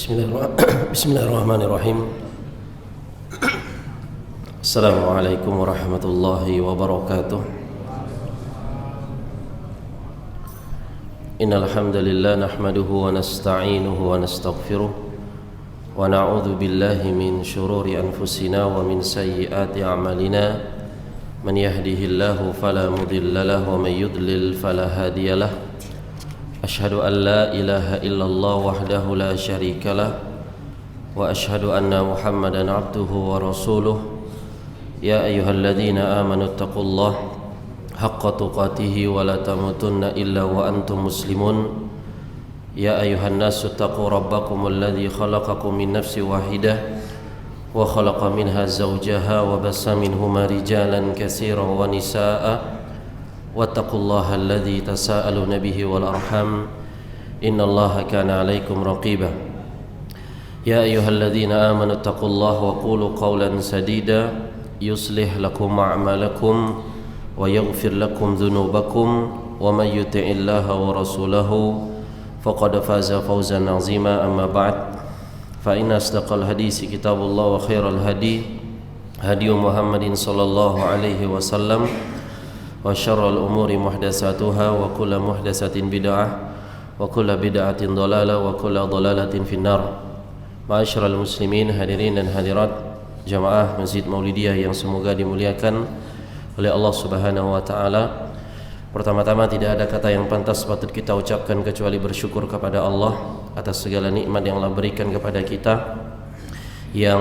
Bismillahirrahmanirrahim. Assalamualaikum warahmatullahi wabarakatuh. Innal hamdalillah nahmaduhu wa nasta'inuhu wa nastaghfiruh wa na'udzu billahi min shururi anfusina wa min sayyiati a'malina. Man yahdihillahu fala mudilla lahu wa man yudlil fala hadiyalah. Ashhadu an la ilaha illallah wahdahu la syarika lah wa ashhadu anna Muhammadan abduhu wa rasuluh. Ya ayyuhalladzina amanu taqullaha haqqa tuqatih wa la tamutunna illa wa antum muslimun. Ya ayyuhan nasu taqu rabbakumul ladzi khalaqakum min nafsin wahidah wa khalaqa minha zawjaha wa bassa minhuma rijalan katsiran wa nisaa'a. Wattaqullaha alladzi tasaaluna bihi wal arham innallaha kana 'alaikum raqiba. Ya ayyuhalladzina amanu taqullaha wa qulu qawlan sadida yuslih lakum a'malakum wa yaghfir lakum dhunubakum wa may yuti'illaha wa rasulahu faqad faza fawzan 'azima. Amma ba'd, fa inna asdaqal hadisi kitabullah wa khairal hadi hadi Muhammadin sallallahu alaihi wasallam wa syarrul umuri muhdatsatuha wa kullu muhdatsatin bid'ah wa kullu bid'atin dhalalah wa kullu dhalalatin finnar. Ma'asyiral muslimin, hadirin dan hadirat jamaah Masjid Maulidiyah yang semoga dimuliakan oleh Allah Subhanahu wa taala. Pertama-tama tidak ada kata yang pantas patut kita ucapkan kecuali bersyukur kepada Allah atas segala nikmat yang Allah berikan kepada kita, yang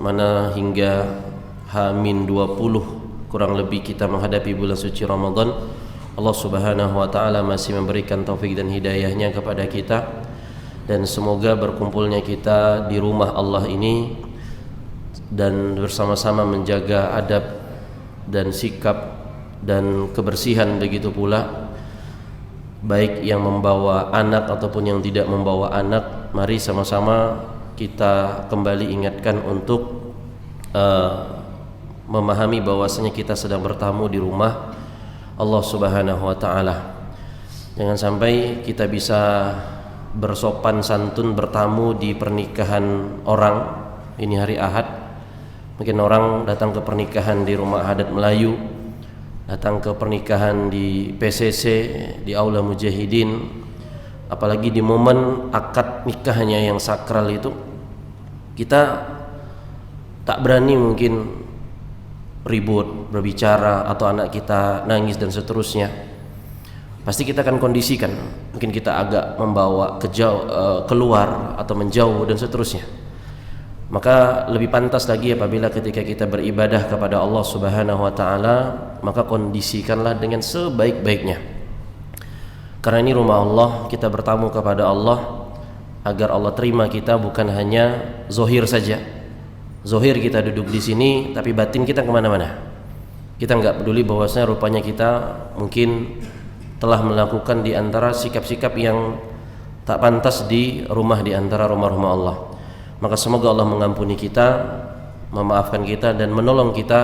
mana hingga H-20 kurang lebih kita menghadapi bulan suci Ramadan, Allah Subhanahu wa taala masih memberikan taufik dan hidayahnya kepada kita, dan semoga berkumpulnya kita di rumah Allah ini dan bersama-sama menjaga adab dan sikap dan kebersihan, begitu pula baik yang membawa anak ataupun yang tidak membawa anak. Mari sama-sama kita kembali ingatkan untuk memahami bahwasanya kita sedang bertamu di rumah Allah Subhanahu wa taala. Jangan sampai kita bisa bersopan santun bertamu di pernikahan orang. Ini hari Ahad, mungkin orang datang ke pernikahan di rumah adat Melayu, datang ke pernikahan di PCC, di Aula Mujahidin, apalagi di momen akad nikahnya yang sakral itu, kita tak berani mungkin ribut, berbicara, atau anak kita nangis dan seterusnya. Pasti kita akan kondisikan, mungkin kita agak membawa keluar atau menjauh dan seterusnya. Maka lebih pantas lagi apabila ketika kita beribadah kepada Allah Subhanahu wa taala, maka kondisikanlah dengan sebaik-baiknya. Karena ini rumah Allah, kita bertamu kepada Allah agar Allah terima kita bukan hanya zohir saja. Zohir kita duduk di sini, tapi batin kita kemana-mana. Kita nggak peduli bahwasanya rupanya kita mungkin telah melakukan di antara sikap-sikap yang tak pantas di rumah, di antara rumah-rumah Allah. Maka semoga Allah mengampuni kita, memaafkan kita, dan menolong kita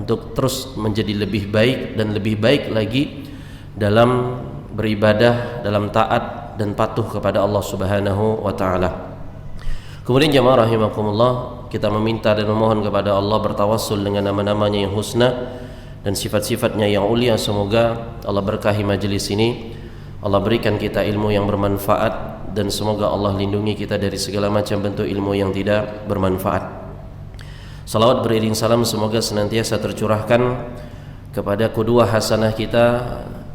untuk terus menjadi lebih baik dan lebih baik lagi dalam beribadah, dalam taat dan patuh kepada Allah Subhanahu wa taala. Kemudian jamaah rahimakumullah, kita meminta dan memohon kepada Allah, bertawassul dengan nama-namanya yang husna dan sifat-sifatnya yang ulia. Semoga Allah berkahi majelis ini, Allah berikan kita ilmu yang bermanfaat, dan semoga Allah lindungi kita dari segala macam bentuk ilmu yang tidak bermanfaat. Salawat beriring salam semoga senantiasa tercurahkan kepada qudwah hasanah kita,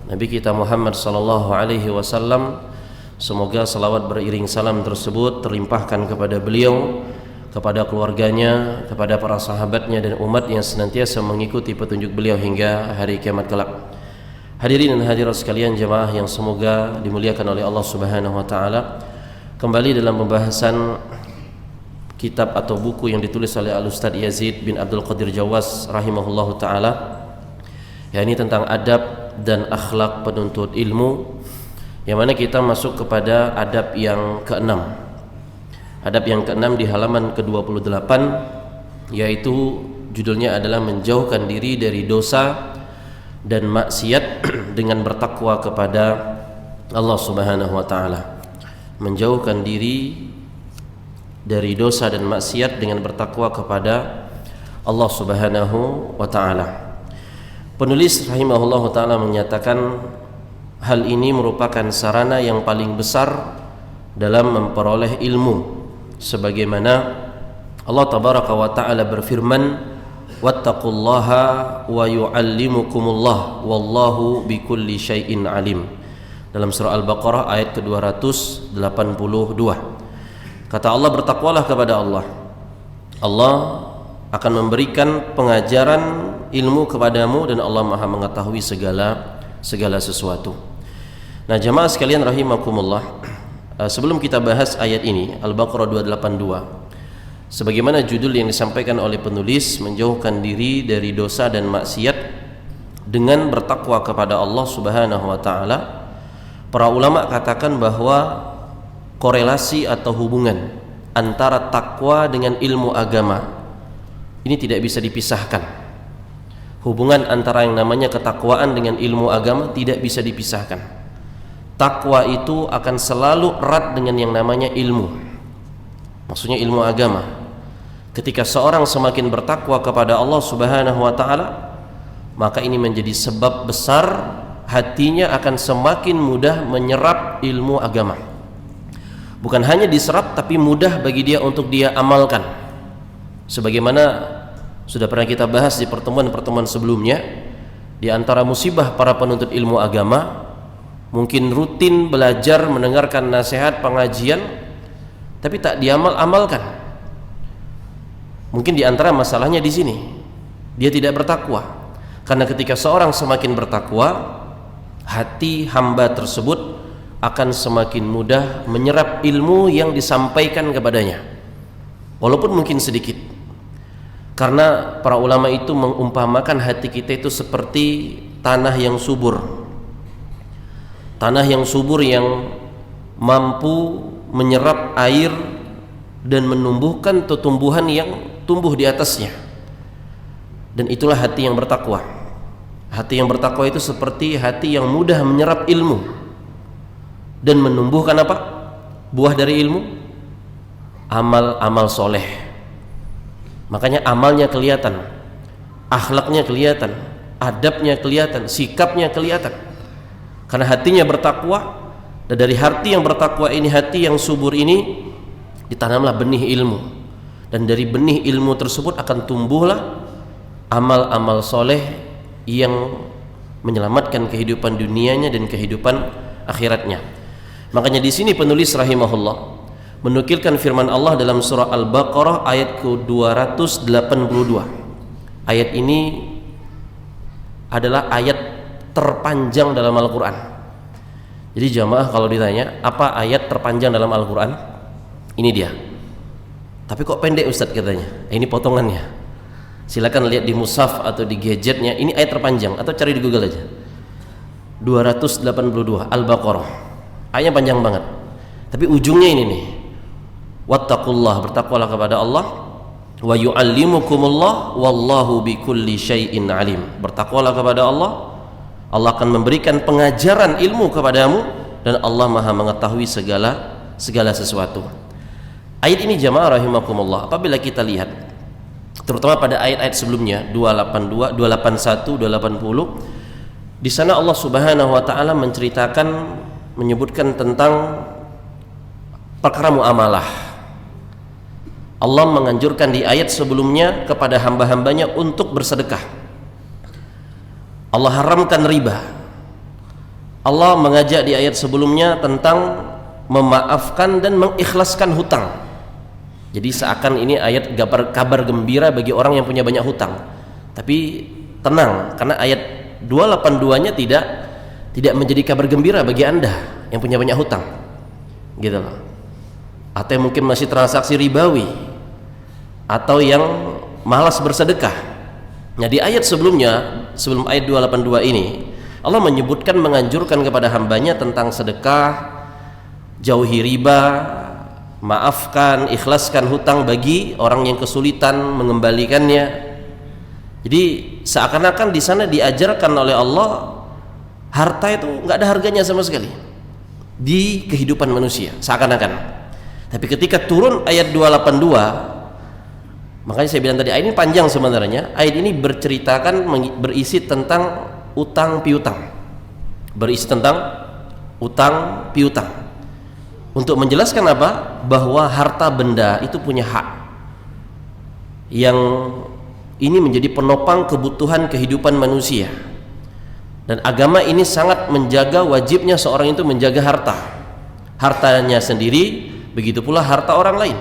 Nabi kita Muhammad sallallahu alaihi wasallam. Semoga salawat beriring salam tersebut terlimpahkan kepada beliau, kepada keluarganya, kepada para sahabatnya dan umat yang senantiasa mengikuti petunjuk beliau hingga hari kiamat kelak. Hadirin dan hadirat sekalian jemaah yang semoga dimuliakan oleh Allah Subhanahu wa taala, kembali dalam pembahasan kitab atau buku yang ditulis oleh Al-Ustaz Yazid bin Abdul Qadir Jawas rahimahullahu taala, yakni tentang adab dan akhlak penuntut ilmu, yang mana kita masuk kepada adab yang ke-6. Adab yang ke-6 di halaman ke-28, yaitu judulnya adalah menjauhkan diri dari dosa dan maksiat dengan bertakwa kepada Allah Subhanahu wa taala. Menjauhkan diri dari dosa dan maksiat dengan bertakwa kepada Allah Subhanahu wa taala. Penulis rahimahullahu taala menyatakan hal ini merupakan sarana yang paling besar dalam memperoleh ilmu, sebagaimana Allah tabaraka wa taala berfirman, wattaqullaha wa yu'allimukumullah wallahu bikulli syai'in alim, dalam surah Al-Baqarah ayat ke-282. Kata Allah, bertakwalah kepada Allah. Allah akan memberikan pengajaran ilmu kepadamu dan Allah Maha mengetahui segala sesuatu. Nah, jamaah sekalian rahimakumullah, sebelum kita bahas ayat ini Al-Baqarah 282, sebagaimana judul yang disampaikan oleh penulis, menjauhkan diri dari dosa dan maksiat dengan bertakwa kepada Allah Subhanahu wa taala, para ulama katakan bahwa korelasi atau hubungan antara takwa dengan ilmu agama ini tidak bisa dipisahkan. Hubungan antara yang namanya ketakwaan dengan ilmu agama tidak bisa dipisahkan. Takwa itu akan selalu erat dengan yang namanya ilmu, maksudnya ilmu agama. Ketika seorang semakin bertakwa kepada Allah Subhanahu wa taala, maka ini menjadi sebab besar hatinya akan semakin mudah menyerap ilmu agama. Bukan hanya diserap, tapi mudah bagi dia untuk dia amalkan. Sebagaimana sudah pernah kita bahas di pertemuan-pertemuan sebelumnya, di antara musibah para penuntut ilmu agama, mungkin rutin belajar, mendengarkan nasihat, pengajian, tapi tak diamal-amalkan. Mungkin di antara masalahnya di sini, dia tidak bertakwa. Karena ketika seorang semakin bertakwa, hati hamba tersebut akan semakin mudah menyerap ilmu yang disampaikan kepadanya, walaupun mungkin sedikit. Karena para ulama itu mengumpamakan hati kita itu seperti tanah yang subur. Tanah yang subur yang mampu menyerap air dan menumbuhkan tumbuhan yang tumbuh di atasnya. Dan itulah hati yang bertakwa. Hati yang bertakwa itu seperti hati yang mudah menyerap ilmu dan menumbuhkan apa? Buah dari ilmu, amal-amal soleh. Makanya amalnya kelihatan, akhlaknya kelihatan, adabnya kelihatan, sikapnya kelihatan. Karena hatinya bertakwa, dan dari hati yang bertakwa ini, hati yang subur ini, ditanamlah benih ilmu, dan dari benih ilmu tersebut akan tumbuhlah amal-amal soleh yang menyelamatkan kehidupan dunianya dan kehidupan akhiratnya. Makanya di sini penulis rahimahullah menukilkan firman Allah dalam surah Al-Baqarah ayat ke-282. Ayat ini adalah ayat terpanjang dalam Al-Quran. Jadi jamaah kalau ditanya apa ayat terpanjang dalam Al-Quran, ini dia. Tapi kok pendek Ustadz katanya? Ini potongannya. Silakan lihat di mushaf atau di gadgetnya. Ini ayat terpanjang, atau cari di Google aja. 282 Al-Baqarah. Ayatnya panjang banget. Tapi ujungnya ini nih. Wattaqullah, bertakwalah kepada Allah. Wa yu'allimukumullah wallahu bikulli syai'in alim. Bertakwalah kepada Allah. Allah akan memberikan pengajaran ilmu kepadamu dan Allah Maha mengetahui segala sesuatu. Ayat ini jamaah rahimakumullah, apabila kita lihat terutama pada ayat-ayat sebelumnya 282, 281, 280, di sana Allah Subhanahu wa taala menceritakan, menyebutkan tentang perkara muamalah. Allah menganjurkan di ayat sebelumnya kepada hamba-hambanya untuk bersedekah. Allah haramkan riba. Allah mengajak di ayat sebelumnya tentang memaafkan dan mengikhlaskan hutang. Jadi seakan ini ayat kabar gembira bagi orang yang punya banyak hutang. Tapi tenang, karena ayat 282-nya tidak menjadi kabar gembira bagi Anda yang punya banyak hutang. Gitu loh. Atau yang mungkin masih transaksi ribawi, atau yang malas bersedekah. Nah, di ayat sebelumnya, sebelum ayat 282 ini, Allah menyebutkan, menganjurkan kepada hambanya tentang sedekah, jauhi riba, maafkan, ikhlaskan hutang bagi orang yang kesulitan mengembalikannya. Jadi seakan-akan di sana diajarkan oleh Allah harta itu nggak ada harganya sama sekali di kehidupan manusia, seakan-akan. Tapi ketika turun ayat 282, makanya saya bilang tadi ayat ini panjang sebenarnya. Ayat ini berisi tentang utang piutang. Berisi tentang utang piutang. Untuk menjelaskan apa? Bahwa harta benda itu punya hak. Yang ini menjadi penopang kebutuhan kehidupan manusia. Dan agama ini sangat menjaga, wajibnya seorang itu menjaga hartanya sendiri, begitu pula harta orang lain.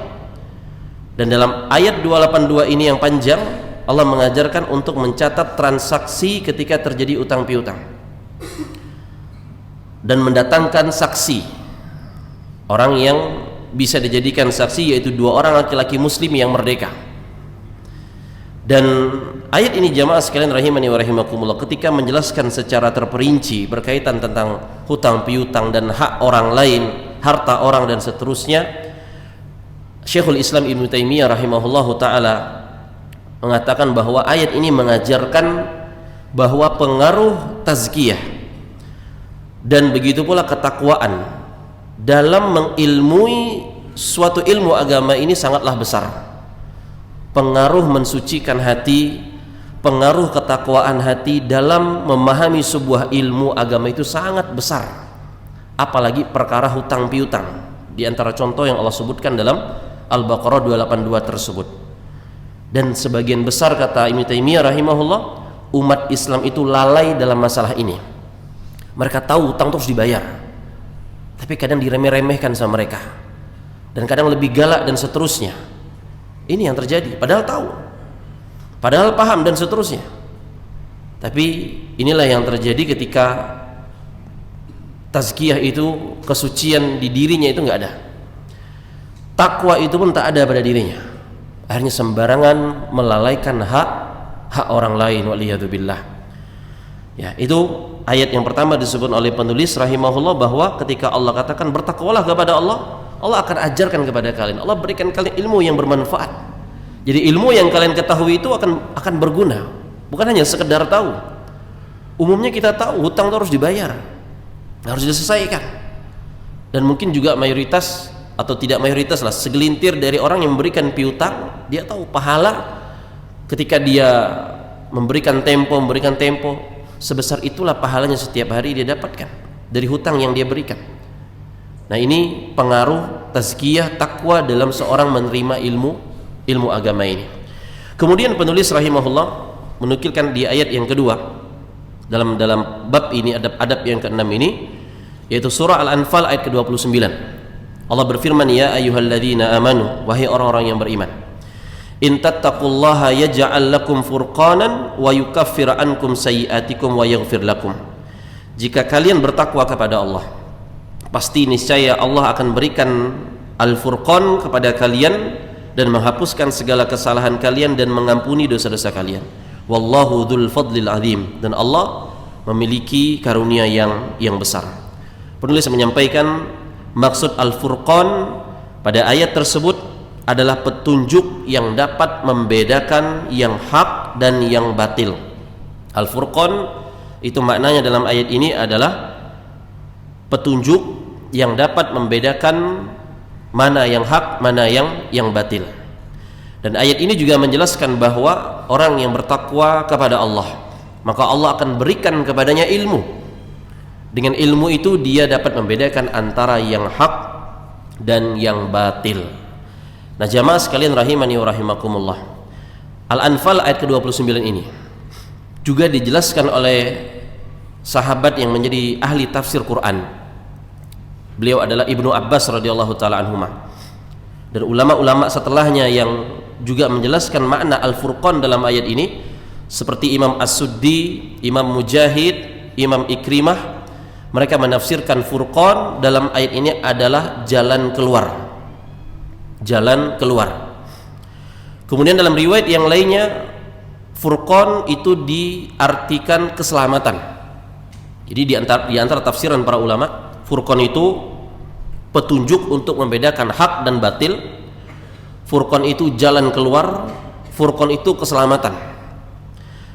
Dan dalam ayat 282 ini yang panjang, Allah mengajarkan untuk mencatat transaksi ketika terjadi utang piutang dan mendatangkan saksi, orang yang bisa dijadikan saksi, yaitu 2 orang laki-laki muslim yang merdeka. Dan ayat ini jamaah sekalian rahimani wa rahimakumullah, ketika menjelaskan secara terperinci berkaitan tentang hutang piutang dan hak orang lain, harta orang dan seterusnya, Syekhul Islam Ibnu Taimiyah rahimahullahu taala mengatakan bahwa ayat ini mengajarkan bahwa pengaruh tazkiyah dan begitu pula ketakwaan dalam mengilmui suatu ilmu agama ini sangatlah besar. Pengaruh mensucikan hati, pengaruh ketakwaan hati dalam memahami sebuah ilmu agama itu sangat besar. Apalagi perkara hutang piutang, di antara contoh yang Allah sebutkan dalam Al-Baqarah 282 tersebut. Dan sebagian besar, kata Ibnu Taimiyah rahimahullah, umat Islam itu lalai dalam masalah ini. Mereka tahu hutang terus dibayar, tapi kadang diremeh-remehkan sama mereka, dan kadang lebih galak dan seterusnya. Ini yang terjadi, padahal tahu, padahal paham dan seterusnya. Tapi inilah yang terjadi ketika tazkiyah itu, kesucian di dirinya itu nggak ada, takwa itu pun tak ada pada dirinya. Akhirnya sembarangan melalaikan hak orang lain, waliyadzubillah. Ya, itu ayat yang pertama disebut oleh penulis rahimahullah, bahwa ketika Allah katakan bertakwalah kepada Allah, Allah akan ajarkan kepada kalian, Allah berikan kalian ilmu yang bermanfaat. Jadi ilmu yang kalian ketahui itu akan berguna, bukan hanya sekedar tahu. Umumnya kita tahu hutang itu harus dibayar, harus diselesaikan. Dan mungkin juga mayoritas atau tidak mayoritas lah, segelintir dari orang yang memberikan piutang, dia tahu pahala ketika dia memberikan tempo, sebesar itulah pahalanya setiap hari dia dapatkan dari hutang yang dia berikan. Nah, ini pengaruh tazkiyah, takwa dalam seorang menerima ilmu agama ini. Kemudian penulis rahimahullah menukilkan di ayat yang kedua dalam bab ini, adab yang ke-6 ini, yaitu surah Al-Anfal ayat ke-29. Allah berfirman, ya ayyuhalladzina amanu, wahai orang-orang yang beriman, in tattaqullaha yaj'al lakum furqanan wa yukaffir ankum sayyi'atikum wa yaghfir lakum. Jika kalian bertakwa kepada Allah, pasti niscaya Allah akan berikan al-furqan kepada kalian dan menghapuskan segala kesalahan kalian dan mengampuni dosa-dosa kalian. Wallahu dzul fadlil azim, dan Allah memiliki karunia yang besar. Penulis menyampaikan maksud al-furqan pada ayat tersebut adalah petunjuk yang dapat membedakan yang hak dan yang batil. Al-Furqan itu maknanya dalam ayat ini adalah petunjuk yang dapat membedakan mana yang hak, mana yang batil. Dan ayat ini juga menjelaskan bahwa orang yang bertakwa kepada Allah, maka Allah akan berikan kepadanya ilmu. Dengan ilmu itu dia dapat membedakan antara yang hak dan yang batil. Nah, jamaah sekalian rahimani wa rahimakumullah, Al-Anfal ayat ke-29 ini juga dijelaskan oleh sahabat yang menjadi ahli tafsir Quran. Beliau adalah Ibnu Abbas radhiyallahu taala anhuma, dan ulama-ulama setelahnya yang juga menjelaskan makna Al-Furqan dalam ayat ini, seperti Imam As-Suddi, Imam Mujahid, Imam Ikrimah. Mereka menafsirkan Furqan dalam ayat ini adalah jalan keluar. Jalan keluar. Kemudian dalam riwayat yang lainnya, Furqan itu diartikan keselamatan. Jadi di antara tafsiran para ulama, Furqan itu petunjuk untuk membedakan hak dan batil. Furqan itu jalan keluar, Furqan itu keselamatan.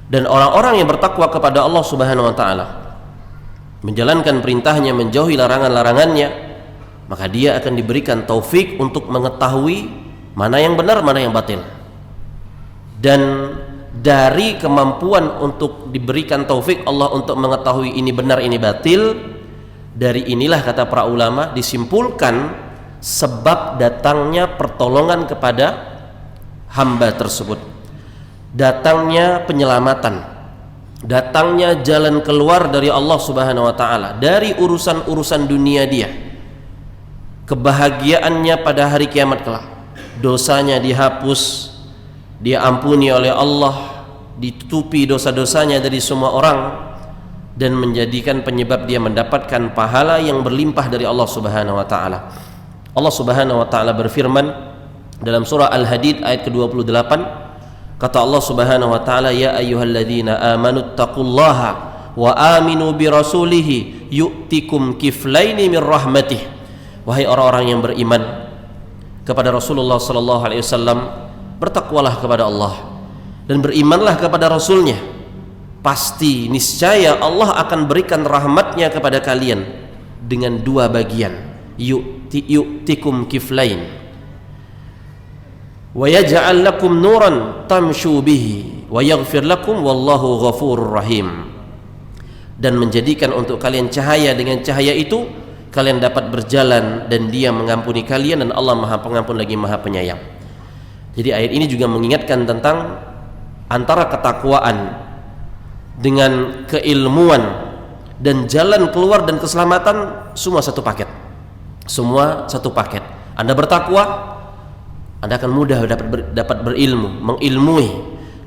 Dan orang-orang yang bertakwa kepada Allah Subhanahu wa taala, menjalankan perintahnya, menjauhi larangan-larangannya, maka dia akan diberikan taufik untuk mengetahui mana yang benar, mana yang batil. Dan dari kemampuan untuk diberikan taufik Allah untuk mengetahui ini benar, ini batil, dari inilah kata para ulama disimpulkan sebab datangnya pertolongan kepada hamba tersebut, datangnya penyelamatan, datangnya jalan keluar dari Allah Subhanahu wa taala dari urusan-urusan dunia dia, kebahagiaannya pada hari kiamat kelak, dosanya dihapus, dia ampuni oleh Allah, ditutupi dosa-dosanya dari semua orang, dan menjadikan penyebab dia mendapatkan pahala yang berlimpah dari Allah Subhanahu wa taala. Allah Subhanahu wa taala berfirman dalam surah Al-Hadid ayat ke-28, kata Allah Subhanahu wa taala, ya ayyuhalladzina amanu taqullaha wa aminu bi rasulihi yu'tikum kiflaini min rahmatih. Wahai orang-orang yang beriman kepada Rasulullah sallallahu alaihi wasallam, bertakwalah kepada Allah dan berimanlah kepada Rasulnya, pasti niscaya Allah akan berikan rahmatnya kepada kalian dengan dua bagian, yu'tikum kiflain wa yaj'al lakum nuran tamshu bihi wa yaghfir lakum wallahu ghafurur rahim, dan menjadikan untuk kalian cahaya, dengan cahaya itu kalian dapat berjalan dan dia mengampuni kalian, dan Allah Maha Pengampun lagi Maha Penyayang. Jadi ayat ini juga mengingatkan tentang antara ketakwaan dengan keilmuan dan jalan keluar dan keselamatan, semua satu paket. Semua satu paket. Anda bertakwa, Anda akan mudah dapat berilmu, mengilmui.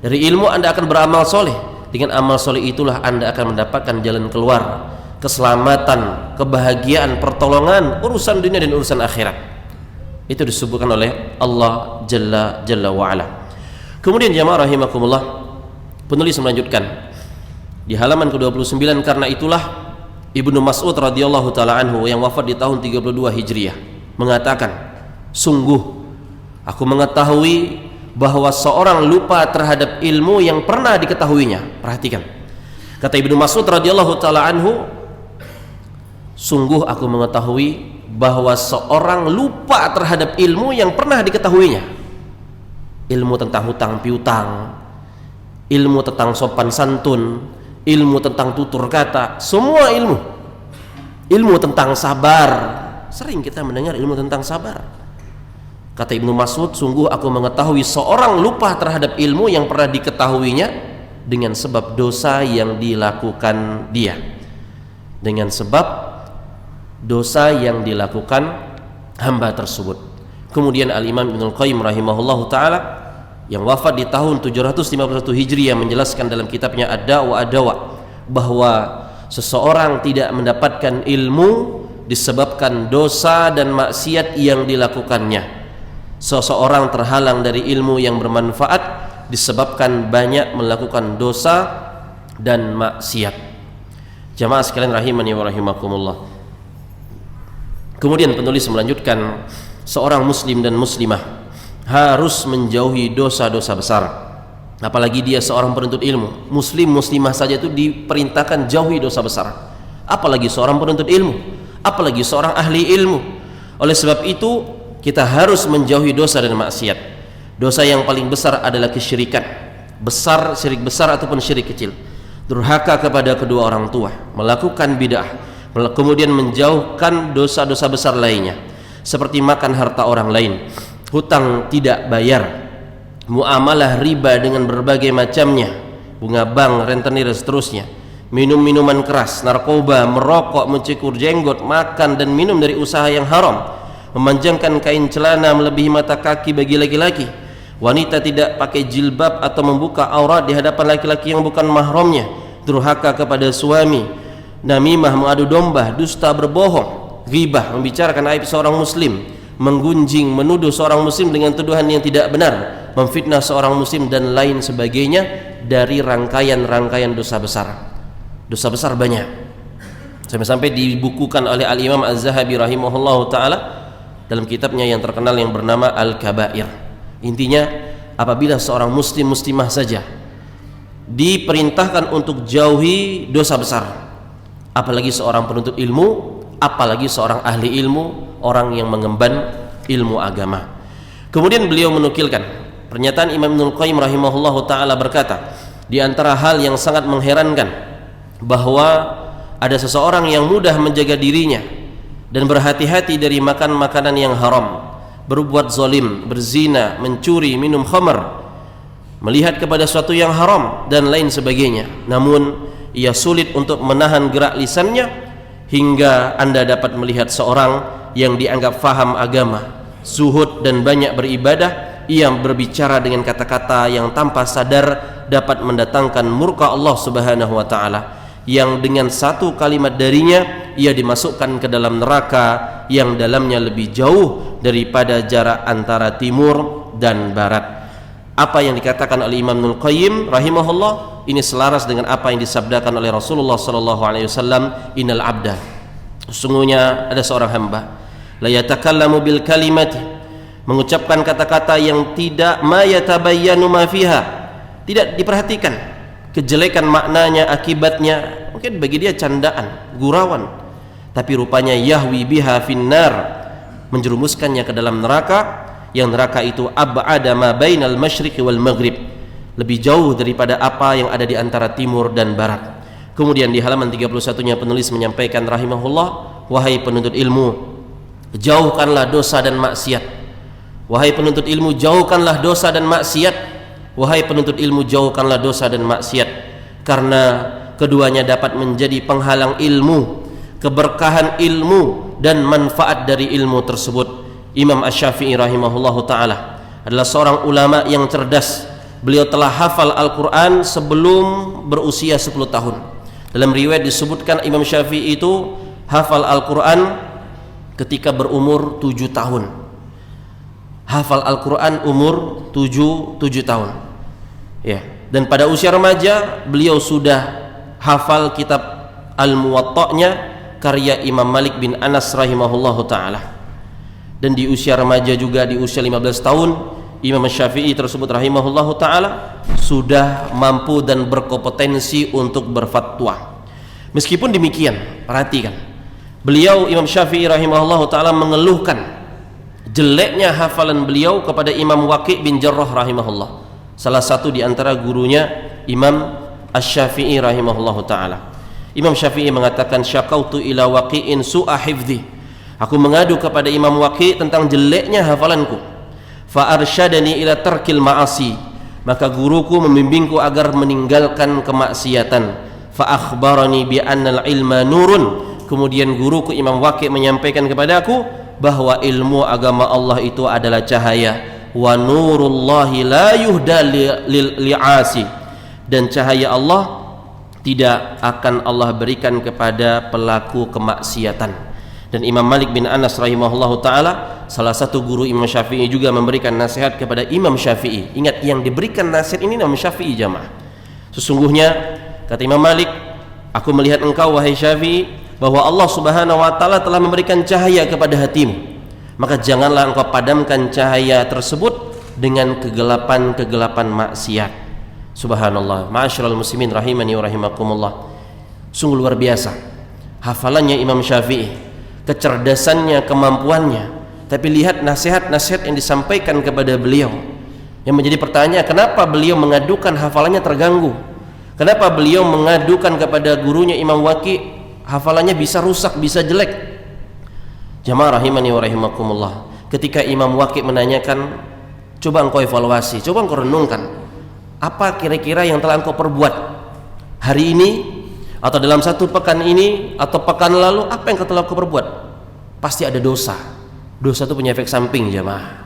Dari ilmu Anda akan beramal soleh. Dengan amal soleh itulah Anda akan mendapatkan jalan keluar, keselamatan, kebahagiaan, pertolongan, urusan dunia dan urusan akhirat. Itu disebutkan oleh Allah Jalla wa'ala. Kemudian jamaah rahimakumullah, penulis melanjutkan di halaman ke-29, karena itulah Ibnu Mas'ud radhiyallahu taala anhu yang wafat di tahun 32 Hijriah mengatakan, sungguh aku mengetahui bahwa seorang lupa terhadap ilmu yang pernah diketahuinya. Perhatikan, kata Ibnu Mas'ud radhiyallahu taala anhu, sungguh aku mengetahui bahwa seorang lupa terhadap ilmu yang pernah diketahuinya. Ilmu tentang hutang piutang, ilmu tentang sopan santun, ilmu tentang tutur kata, semua ilmu. Ilmu tentang sabar, sering kita mendengar ilmu tentang sabar. Kata Ibnu Mas'ud, sungguh aku mengetahui seorang lupa terhadap ilmu yang pernah diketahuinya dengan sebab dosa yang dilakukan dia, dengan sebab dosa yang dilakukan hamba tersebut. Kemudian Al-Imam Ibnul Qayyim rahimahullahu ta'ala yang wafat di tahun 751 Hijriah menjelaskan dalam kitabnya Ad-Dawa Ad-Dawa bahwa seseorang tidak mendapatkan ilmu disebabkan dosa dan maksiat yang dilakukannya. Seseorang terhalang dari ilmu yang bermanfaat disebabkan banyak melakukan dosa dan maksiat. Jamaah sekalian rahimani wa rahimakumullah. Kemudian penulis melanjutkan, seorang muslim dan muslimah harus menjauhi dosa-dosa besar, apalagi dia seorang penuntut ilmu. Muslim muslimah saja itu diperintahkan jauhi dosa besar, apalagi seorang penuntut ilmu, apalagi seorang ahli ilmu. Oleh sebab itu kita harus menjauhi dosa dan maksiat. Dosa yang paling besar adalah kesyirikan, besar, syirik besar ataupun syirik kecil, durhaka kepada kedua orang tua, melakukan bid'ah, kemudian menjauhkan dosa-dosa besar lainnya seperti makan harta orang lain, hutang tidak bayar, muamalah riba dengan berbagai macamnya, bunga bank, rentenir dan seterusnya, minum minuman keras, narkoba, merokok, mencukur jenggot, makan dan minum dari usaha yang haram, memanjangkan kain celana melebihi mata kaki bagi laki-laki, wanita tidak pakai jilbab atau membuka aurat di hadapan laki-laki yang bukan mahramnya, durhaka kepada suami, namimah, mengadu domba, dusta, berbohong, ghibah, membicarakan aib seorang muslim, menggunjing, menuduh seorang muslim dengan tuduhan yang tidak benar, memfitnah seorang muslim dan lain sebagainya dari rangkaian-rangkaian dosa besar. Dosa besar banyak, sampai-sampai dibukukan oleh Al-Imam Az-Zahabi rahimahullahu ta'ala dalam kitabnya yang terkenal yang bernama Al-Kabair. Intinya, apabila seorang muslim muslimah saja diperintahkan untuk jauhi dosa besar, apalagi seorang penuntut ilmu, apalagi seorang ahli ilmu, orang yang mengemban ilmu agama. Kemudian beliau menukilkan pernyataan Imam Ibnul Qayyim rahimahullahu taala berkata, di antara hal yang sangat mengherankan bahwa ada seseorang yang mudah menjaga dirinya dan berhati-hati dari makan makanan yang haram, berbuat zalim, berzina, mencuri, minum khamar, melihat kepada sesuatu yang haram dan lain sebagainya. Namun ia sulit untuk menahan gerak lisannya, hingga Anda dapat melihat seorang yang dianggap faham agama, zuhud dan banyak beribadah, ia berbicara dengan kata-kata yang tanpa sadar dapat mendatangkan murka Allah Subhanahu wa taala, yang dengan satu kalimat darinya ia dimasukkan ke dalam neraka yang dalamnya lebih jauh daripada jarak antara timur dan barat. Apa yang dikatakan oleh Imam Ibnul Qayyim rahimahullah ini selaras dengan apa yang disabdakan oleh Rasulullah sallallahu alaihi wasallam, innal abda, sesungguhnya ada seorang hamba, la yatakallamu bil kalimati, mengucapkan kata-kata yang tidak ma yatabayyanu ma fiha, tidak diperhatikan kejelekan maknanya, akibatnya, mungkin bagi dia candaan, gurauan, tapi rupanya yahwi biha finnar, menjerumuskannya ke dalam neraka, yang neraka itu ab'ada ma bainal masyriqi wal maghrib, lebih jauh daripada apa yang ada di antara timur dan barat. Kemudian di halaman 31-nya penulis menyampaikan rahimahullah, wahai penuntut ilmu, jauhkanlah dosa dan maksiat. Wahai penuntut ilmu, jauhkanlah dosa dan maksiat. Wahai penuntut ilmu, jauhkanlah dosa dan maksiat, karena keduanya dapat menjadi penghalang ilmu, keberkahan ilmu dan manfaat dari ilmu tersebut. Imam Asy-Syafi'i rahimahullahu taala adalah seorang ulama yang cerdas. Beliau telah hafal Al-Quran sebelum berusia 10 tahun. Dalam riwayat disebutkan Imam Syafi'i itu hafal Al-Quran ketika berumur 7 tahun. Hafal Al-Quran umur 7 tahun. Ya, dan pada usia remaja beliau sudah hafal kitab Al-Muwatta'nya karya Imam Malik bin Anas rahimahullahu taala. Dan di usia remaja juga, di usia 15 tahun, Imam Syafi'i tersebut rahimahullahu taala sudah mampu dan berkompetensi untuk berfatwa. Meskipun demikian, perhatikan, beliau Imam Syafi'i rahimahullahu taala mengeluhkan jeleknya hafalan beliau kepada Imam Waqi' bin Jarrah rahimahullah, salah satu di antara gurunya Imam Asy-Syafi'i rahimahullahu taala. Imam Syafi'i mengatakan, syakautu ila Waqi'in su'a hifdhi, aku mengadu kepada Imam Waqi' tentang jeleknya hafalanku. Fa arsyadani ila tarkil ma'asi, maka guruku membimbingku agar meninggalkan kemaksiatan. Fa akhbarani bi annal ilma nurun, kemudian guruku Imam Waqi' menyampaikan kepadaku bahwa ilmu agama Allah itu adalah cahaya. Wa nurullahi la yuhda li'asi, dan cahaya Allah tidak akan Allah berikan kepada pelaku kemaksiatan. Dan Imam Malik bin Anas rahimahullahu taala, salah satu guru Imam Syafi'i, juga memberikan nasihat kepada Imam Syafi'i. Ingat, yang diberikan nasihat ini Imam Syafi'i jamaah. Sesungguhnya kata Imam Malik, aku melihat engkau wahai Syafi'i bahwa Allah Subhanahu wa taala telah memberikan cahaya kepada hatimu, maka janganlah engkau padamkan cahaya tersebut dengan kegelapan-kegelapan maksiat. Subhanallah. Ma'asyiral muslimin rahimani wa rahimakumullah. Sungguh luar biasa hafalannya Imam Syafi'i, kecerdasannya, kemampuannya. Tapi lihat nasihat-nasihat yang disampaikan kepada beliau, yang menjadi pertanyaan, kenapa beliau mengadukan hafalannya terganggu? Kenapa beliau mengadukan kepada gurunya Imam Waqi' hafalannya bisa rusak, bisa jelek? Jamaah rahimani wa rahimakumullah, ketika Imam Waqi' menanyakan, coba engkau evaluasi, coba engkau renungkan, apa kira-kira yang telah engkau perbuat hari ini, atau dalam satu pekan ini, atau pekan lalu, apa yang telah kau perbuat? Pasti ada dosa. Dosa itu punya efek samping jemaah.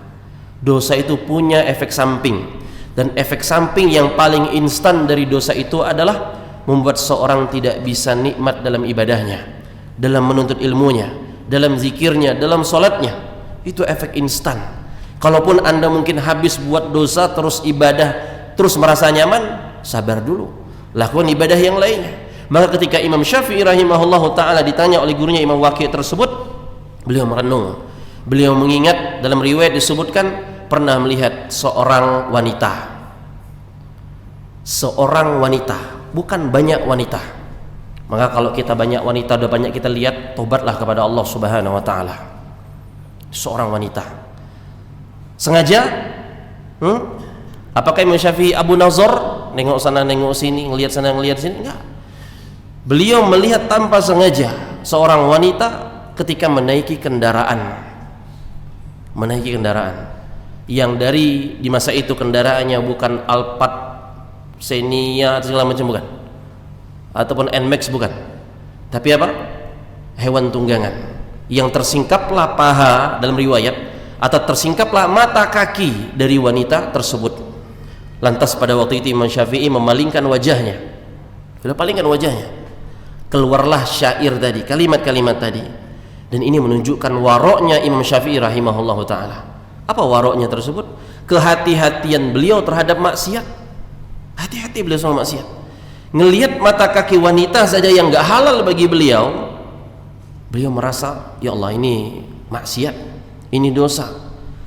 Dosa itu punya efek samping, dan efek samping yang paling instan dari dosa itu adalah membuat seorang tidak bisa nikmat dalam ibadahnya, dalam menuntut ilmunya, dalam zikirnya, dalam sholatnya. Itu efek instan. Kalaupun Anda mungkin habis buat dosa terus ibadah, terus merasa nyaman, sabar dulu, lakukan ibadah yang lainnya. Maka ketika Imam Syafi'i rahimahullahu ta'ala ditanya oleh gurunya Imam Waqi' tersebut, beliau merenung, beliau mengingat, dalam riwayat disebutkan pernah melihat seorang wanita, bukan banyak wanita. Maka kalau kita banyak wanita, udah banyak kita lihat, tobatlah kepada Allah Subhanahu wa ta'ala. seorang wanita. Sengaja? Apakah Imam Syafi'i Abu Nazar, nengok sana nengok sini, ngelihat sana ngelihat sini? Enggak. Beliau melihat tanpa sengaja seorang wanita ketika menaiki kendaraan yang dari di masa itu kendaraannya bukan Alphard, Xenia segala macam, bukan, ataupun Nmax, bukan, tapi apa? Hewan tunggangan yang tersingkaplah paha dalam riwayat, atau tersingkaplah mata kaki dari wanita tersebut. Lantas pada waktu itu Imam Syafi'i memalingkan wajahnya, keluarlah syair tadi, kalimat-kalimat tadi, dan ini menunjukkan waroknya Imam Syafi'i rahimahullahu ta'ala. Apa waroknya tersebut? Kehati-hatian beliau terhadap maksiat. Hati-hati beliau sama maksiat. Ngelihat mata kaki wanita saja yang gak halal bagi beliau, beliau merasa, ya Allah, ini maksiat, ini dosa,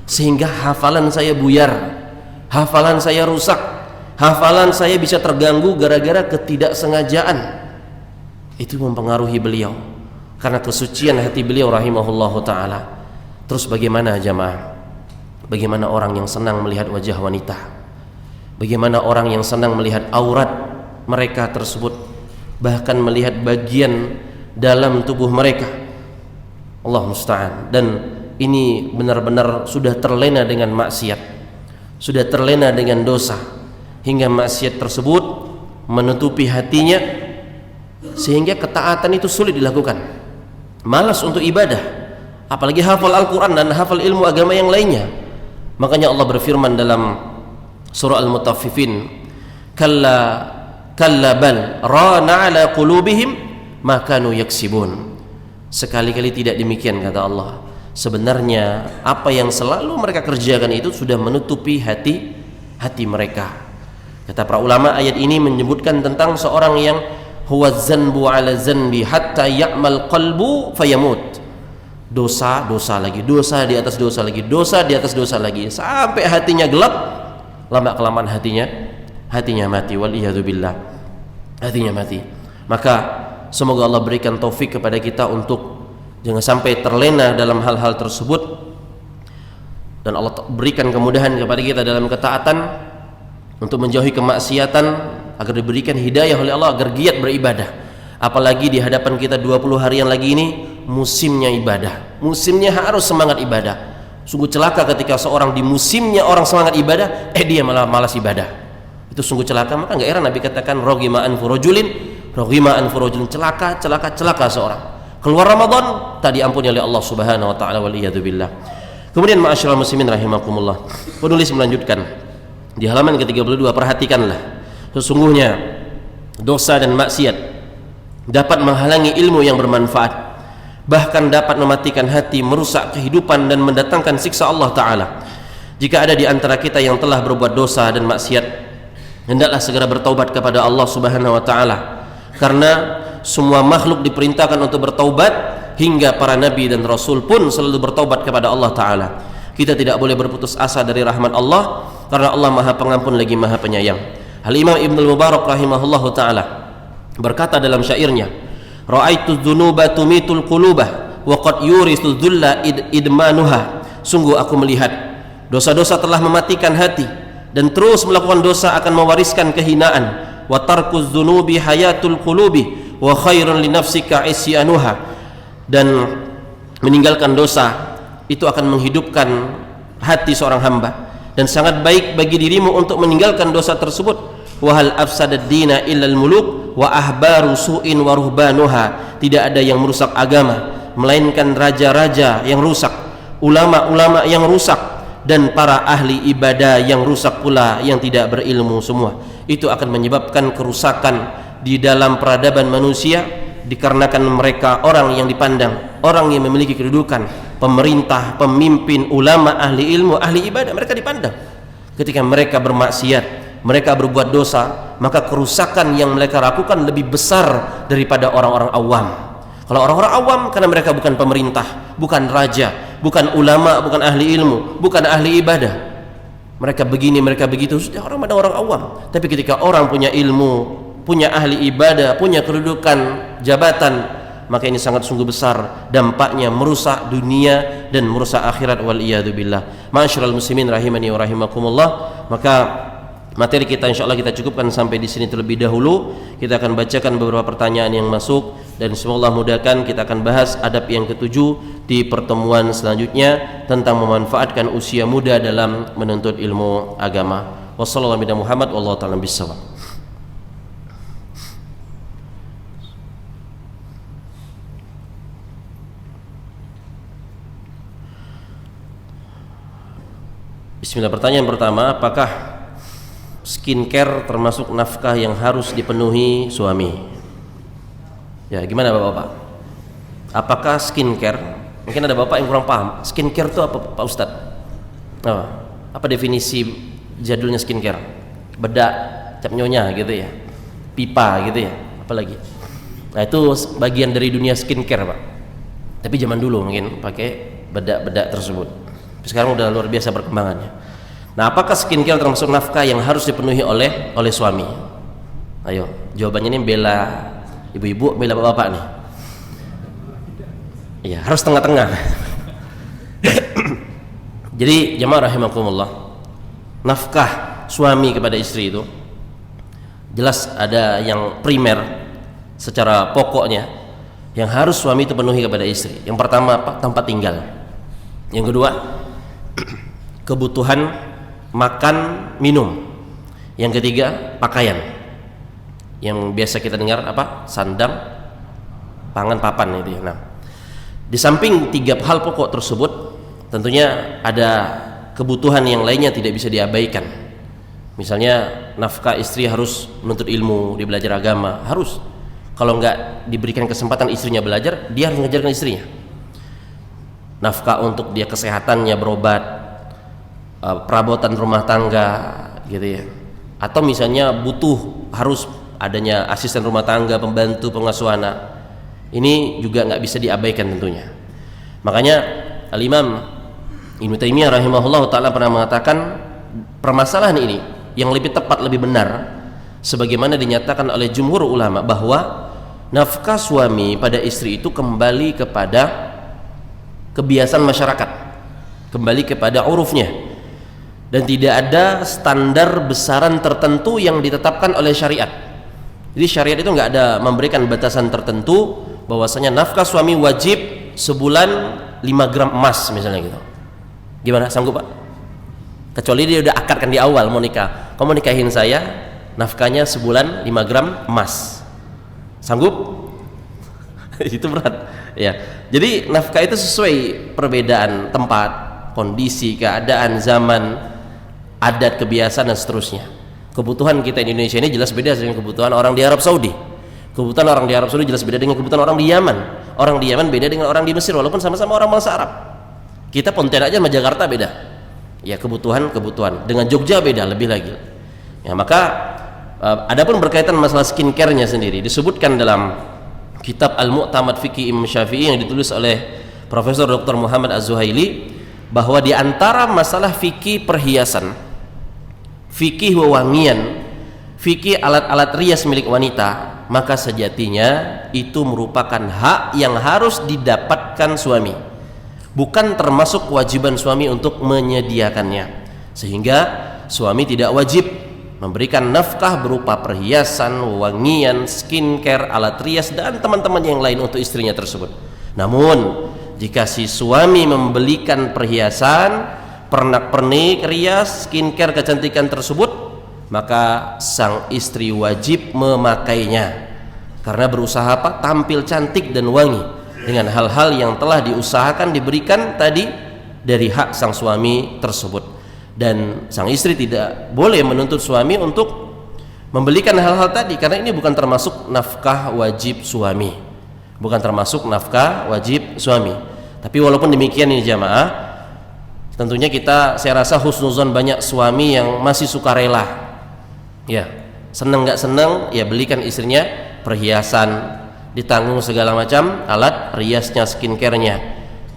sehingga hafalan saya buyar, hafalan saya rusak, hafalan saya bisa terganggu gara-gara ketidaksengajaan. Itu mempengaruhi beliau karena kesucian hati beliau rahimahullahu ta'ala. Terus bagaimana jamaah? Bagaimana orang yang senang melihat wajah wanita? Bagaimana orang yang senang melihat aurat mereka tersebut, bahkan melihat bagian dalam tubuh mereka? Allah musta'an. Dan ini benar-benar sudah terlena dengan maksiat, sudah terlena dengan dosa, hingga maksiat tersebut menutupi hatinya sehingga ketaatan itu sulit dilakukan, malas untuk ibadah, apalagi hafal Al-Quran dan hafal ilmu agama yang lainnya. Makanya Allah berfirman dalam surah Al-Mutaffifin, kalla bal rana ala qulubihim ma kanu yaksibun. Sekali-kali tidak demikian, kata Allah. Sebenarnya apa yang selalu mereka kerjakan itu sudah menutupi hati mereka. Kata para ulama, ayat ini menyebutkan tentang seorang yang huwa zanbu ala zanbi hatta ya'mal qalbu fayamut. Dosa lagi, dosa di atas dosa lagi, dosa di atas dosa lagi, sampai hatinya gelap. Lama kelamaan hatinya mati, wal iyadu billah, hatinya mati. Maka semoga Allah berikan taufik kepada kita untuk jangan sampai terlena dalam hal-hal tersebut, dan Allah berikan kemudahan kepada kita dalam ketaatan untuk menjauhi kemaksiatan, agar diberikan hidayah oleh Allah agar giat beribadah. Apalagi di hadapan kita 20 harian lagi ini musimnya ibadah, musimnya harus semangat ibadah. Sungguh celaka ketika seorang di musimnya orang semangat ibadah, dia malah malas ibadah. Itu sungguh celaka. Maka enggak heran Nabi katakan roghima anfu rajulin, celaka seorang. Keluar Ramadan tak diampuni oleh Allah Subhanahu wa taala, wal iyadu billah. Kemudian ma'asyiral muslimin rahimakumullah, penulis melanjutkan di halaman ke-32, perhatikanlah, sesungguhnya dosa dan maksiat dapat menghalangi ilmu yang bermanfaat, bahkan dapat mematikan hati, merusak kehidupan, dan mendatangkan siksa Allah Ta'ala. Jika ada di antara kita yang telah berbuat dosa dan maksiat, hendaklah segera bertaubat kepada Allah Subhanahu wa Ta'ala, karena semua makhluk diperintahkan untuk bertaubat, hingga para nabi dan rasul pun selalu bertaubat kepada Allah Ta'ala. Kita tidak boleh berputus asa dari rahmat Allah, karena Allah Maha Pengampun lagi Maha Penyayang. Al-Imam Ibnul Mubarak rahimahullahu ta'ala berkata dalam syairnya, ra'aitu dzunuba tumitul qulubah wa qad yurithu dzulla idmanuha. Sungguh aku melihat dosa-dosa telah mematikan hati, dan terus melakukan dosa akan mewariskan kehinaan. Wa tarkuz dzunubi hayatul qulubi wa khairun li nafsika isyanuha. Dan meninggalkan dosa itu akan menghidupkan hati seorang hamba, dan sangat baik bagi dirimu untuk meninggalkan dosa tersebut. Wahal afsadad dina illal muluk wa ahbaru su'in wa ruhbanuha. Tidak ada yang merusak agama melainkan raja-raja yang rusak, ulama-ulama yang rusak, dan para ahli ibadah yang rusak pula, yang tidak berilmu semua. Itu akan menyebabkan kerusakan di dalam peradaban manusia, dikarenakan mereka orang yang dipandang, orang yang memiliki kedudukan, pemerintah, pemimpin, ulama, ahli ilmu, ahli ibadah, mereka dipandang. Ketika mereka bermaksiat, mereka berbuat dosa, maka kerusakan yang mereka lakukan lebih besar daripada orang-orang awam. Kalau orang-orang awam, karena mereka bukan pemerintah, bukan raja, bukan ulama, bukan ahli ilmu, bukan ahli ibadah, mereka begini, mereka begitu, sudah orang pada orang awam. Tapi ketika orang punya ilmu, punya ahli ibadah, punya kedudukan, jabatan, maka ini sangat sungguh besar dampaknya, merusak dunia dan merusak akhirat, wal iyadu billah. Ma'asyiral muslimin rahimani wa rahimakumullah, maka materi kita insyaallah kita cukupkan sampai di sini terlebih dahulu. Kita akan bacakan beberapa pertanyaan yang masuk dan semoga Allah mudahkan. Kita akan bahas adab yang ketujuh di pertemuan selanjutnya tentang memanfaatkan usia muda dalam menuntut ilmu agama. Wassallallahu ala Muhammad wallahu ta'ala bissawab. Bismillah. Pertanyaan pertama, apakah skincare termasuk nafkah yang harus dipenuhi suami? Ya, gimana Bapak-bapak? Apakah skincare? Mungkin ada Bapak yang kurang paham. Skincare itu apa Pak Ustadz? Apa definisi jadulnya skincare? Bedak, cap nyonya gitu ya, pipa gitu ya, apalagi. Nah itu bagian dari dunia skincare Pak. Tapi zaman dulu mungkin pakai bedak-bedak tersebut. Tapi sekarang udah luar biasa perkembangannya. Nah, apakah skincare termasuk nafkah yang harus dipenuhi oleh suami? Ayo, jawabannya ini bela ibu-ibu, bela bapak nih. Iya, harus tengah-tengah. Jadi jamaah rahimakumullah, nafkah suami kepada istri itu jelas ada yang primer secara pokoknya yang harus suami itu penuhi kepada istri. Yang pertama apa? Tempat tinggal. Yang kedua, kebutuhan makan minum. Yang ketiga, pakaian. Yang biasa kita dengar apa? Sandang, pangan, papan itu ya. Nah, di samping tiga hal pokok tersebut, tentunya ada kebutuhan yang lainnya tidak bisa diabaikan. Misalnya nafkah istri harus menuntut ilmu, dia belajar agama, harus. Kalau enggak diberikan kesempatan istrinya belajar, dia harus mengajarkan istrinya. Nafkah untuk dia kesehatannya, berobat, perabotan rumah tangga gitu ya. Atau misalnya butuh harus adanya asisten rumah tangga, pembantu, pengasuh anak. Ini juga nggak bisa diabaikan tentunya. Makanya Al-Imam Ibnu Taimiyah rahimahullah ta'ala pernah mengatakan permasalahan ini yang lebih tepat, lebih benar sebagaimana dinyatakan oleh jumhur ulama bahwa nafkah suami pada istri itu kembali kepada kebiasaan masyarakat, kembali kepada urufnya, dan tidak ada standar besaran tertentu yang ditetapkan oleh syariat. Jadi syariat itu nggak ada memberikan batasan tertentu bahwasanya nafkah suami wajib sebulan 5 gram emas misalnya gitu. Gimana, sanggup Pak? Kecuali dia udah akad kan di awal mau nikah, kamu nikahin saya, nafkahnya sebulan 5 gram emas, sanggup? Itu berat ya. Jadi nafkah itu sesuai perbedaan tempat, kondisi, keadaan, zaman, adat, kebiasaan dan seterusnya. Kebutuhan kita di Indonesia ini jelas beda dengan kebutuhan orang di Arab Saudi. Kebutuhan orang di Arab Saudi jelas beda dengan kebutuhan orang di Yaman. Orang di Yaman beda dengan orang di Mesir walaupun sama-sama orang bangsa Arab. Kita Pontianak aja sama Jakarta beda. Ya, kebutuhan dengan Jogja beda lebih lagi. Ya, maka adapun berkaitan masalah skincare-nya sendiri disebutkan dalam kitab Al-Mu'tamad Fiqih Imam Syafi'i yang ditulis oleh Profesor Dr. Muhammad Az-Zuhaili, bahwa di antara masalah fikih perhiasan, fikih wewangian, fikih alat-alat rias milik wanita, maka sejatinya itu merupakan hak yang harus didapatkan suami, bukan termasuk kewajiban suami untuk menyediakannya. Sehingga suami tidak wajib memberikan nafkah berupa perhiasan, wewangian, skincare, alat rias dan teman-teman yang lain untuk istrinya tersebut. Namun jika si suami membelikan perhiasan, pernak-pernik, rias, skincare, kecantikan tersebut, maka sang istri wajib memakainya karena berusaha apa? Tampil cantik dan wangi dengan hal-hal yang telah diusahakan diberikan tadi dari hak sang suami tersebut. Dan sang istri tidak boleh menuntut suami untuk membelikan hal-hal tadi karena ini bukan termasuk nafkah wajib suami, bukan termasuk nafkah wajib suami. Tapi walaupun demikian ini jamaah, tentunya saya rasa husnuzon banyak suami yang masih sukarela, ya seneng nggak seneng ya belikan istrinya perhiasan, ditanggung segala macam alat riasnya, skincare-nya.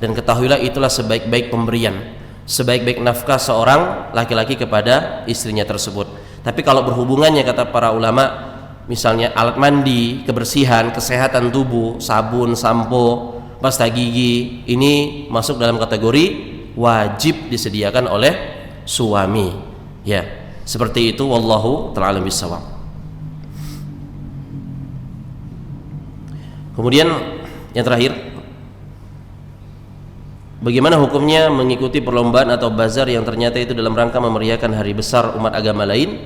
Dan ketahuilah itulah sebaik-baik pemberian, sebaik-baik nafkah seorang laki-laki kepada istrinya tersebut. Tapi kalau berhubungannya, kata para ulama, misalnya alat mandi, kebersihan, kesehatan tubuh, sabun, sampo, pasta gigi, ini masuk dalam kategori wajib disediakan oleh suami. Ya, seperti itu, wallahu ta'ala bisawab. Kemudian yang terakhir, bagaimana hukumnya mengikuti perlombaan atau bazar yang ternyata itu dalam rangka memeriahkan hari besar umat agama lain,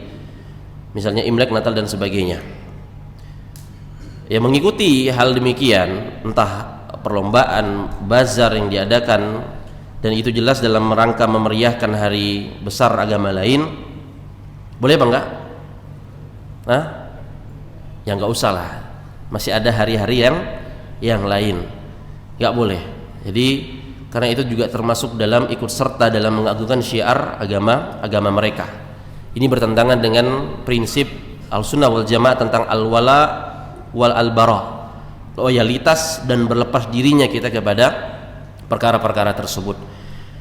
misalnya Imlek, Natal dan sebagainya. Ya, mengikuti hal demikian, entah perlombaan, bazar yang diadakan dan itu jelas dalam rangka memeriahkan hari besar agama lain, boleh apa enggak? Hah? Ya enggak usah lah, masih ada hari-hari yang lain, enggak boleh. Jadi karena itu juga termasuk dalam ikut serta dalam mengagungkan syiar agama mereka. Ini bertentangan dengan prinsip Al-Sunnah wal Jamaah tentang al-wala wal al-bara, loyalitas dan berlepas dirinya kita kepada perkara-perkara tersebut.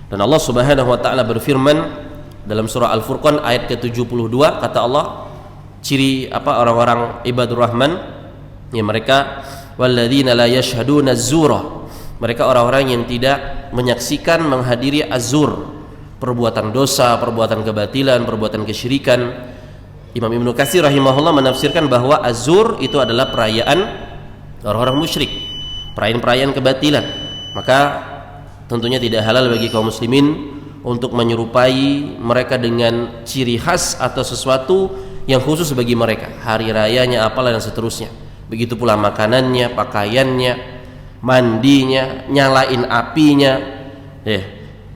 Dan Allah Subhanahu wa taala berfirman dalam surah Al-Furqan ayat ke-72, kata Allah, ciri apa orang-orang ibadur rahman, ya mereka walladzina la yashhaduna az-zura, mereka orang-orang yang tidak menyaksikan, menghadiri azur, perbuatan dosa, perbuatan kebatilan, perbuatan kesyirikan. Imam Ibnu Katsir rahimahullah menafsirkan bahwa azur itu adalah perayaan orang-orang musyrik, perayaan-perayaan kebatilan. Maka tentunya tidak halal bagi kaum muslimin untuk menyerupai mereka dengan ciri khas atau sesuatu yang khusus bagi mereka, hari rayanya apalah dan seterusnya. Begitu pula makanannya, pakaiannya, mandinya, nyalain apinya, ya,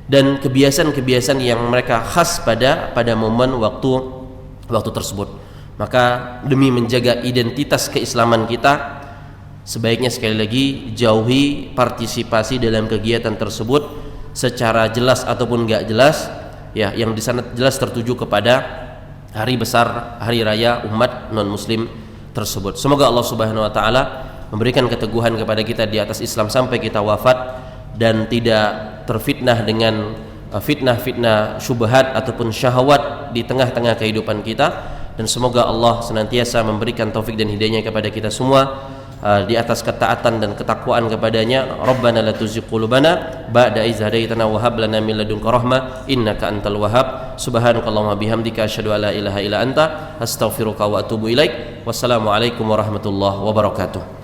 dan kebiasaan-kebiasaan yang mereka khas pada momen waktu tersebut. Maka demi menjaga identitas keislaman kita, sebaiknya sekali lagi jauhi partisipasi dalam kegiatan tersebut secara jelas ataupun enggak jelas, ya, yang di sana jelas tertuju kepada hari besar, hari raya umat non muslim tersebut. Semoga Allah Subhanahu wa taala memberikan keteguhan kepada kita di atas Islam sampai kita wafat dan tidak terfitnah dengan fitnah-fitnah syubhat ataupun syahwat di tengah-tengah kehidupan kita. Dan semoga Allah senantiasa memberikan taufik dan hidayahnya kepada kita semua di atas ketaatan dan ketakwaan kepadanya. Rabbana la tuzigh qulubana ba'da idh hadaitana wa hab lana min ladunka rahmah innaka antal wahhab. Subhanakallahumma bihamdika asyhadu an la ilaha illa anta astaghfiruka wa atubu ilaik. Wassalamu alaikum warahmatullahi wabarakatuh.